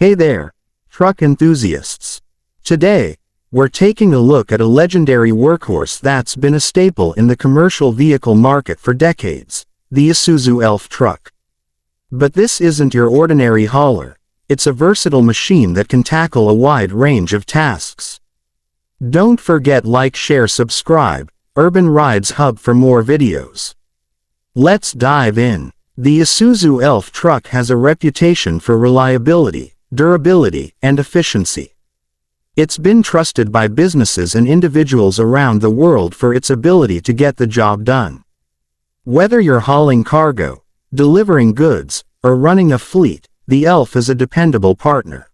Hey there, truck enthusiasts. Today, we're taking a look at a legendary workhorse that's been a staple in the commercial vehicle market for decades, the Isuzu Elf Truck. But this isn't your ordinary hauler. It's a versatile machine that can tackle a wide range of tasks. Don't forget like, share, subscribe, Urban Rides Hub for more videos. Let's dive in. The Isuzu Elf Truck has a reputation for reliability, durability, and efficiency. It's been trusted by businesses and individuals around the world for its ability to get the job done. Whether you're hauling cargo, delivering goods, or running a fleet, the Elf is a dependable partner.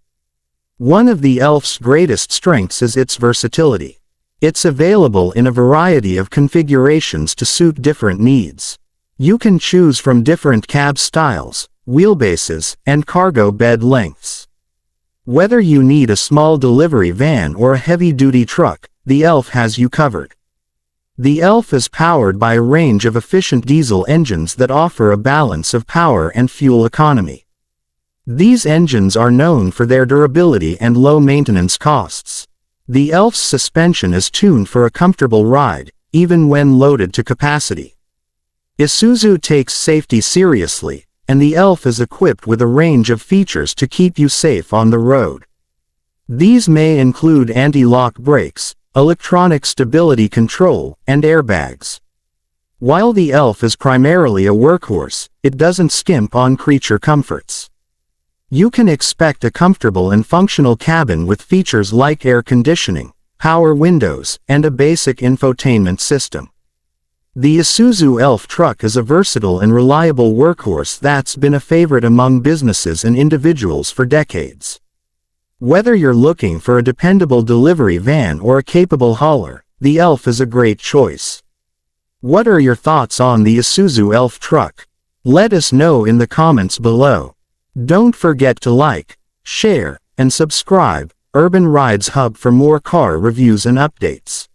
One of the Elf's greatest strengths is its versatility. It's available in a variety of configurations to suit different needs. You can choose from different cab styles, wheelbases, and cargo bed lengths. Whether you need a small delivery van or a heavy-duty truck, the Elf has you covered. The Elf is powered by a range of efficient diesel engines that offer a balance of power and fuel economy. These engines are known for their durability and low maintenance costs. The Elf's suspension is tuned for a comfortable ride, even when loaded to capacity. Isuzu takes safety seriously, and the Elf is equipped with a range of features to keep you safe on the road. These may include anti-lock brakes, electronic stability control, and airbags. While the Elf is primarily a workhorse, it doesn't skimp on creature comforts. You can expect a comfortable and functional cabin with features like air conditioning, power windows, and a basic infotainment system. The Isuzu Elf Truck is a versatile and reliable workhorse that's been a favorite among businesses and individuals for decades. Whether you're looking for a dependable delivery van or a capable hauler, the Elf is a great choice. What are your thoughts on the Isuzu Elf Truck? Let us know in the comments below. Don't forget to like, share, and subscribe, Urban Rides Hub for more car reviews and updates.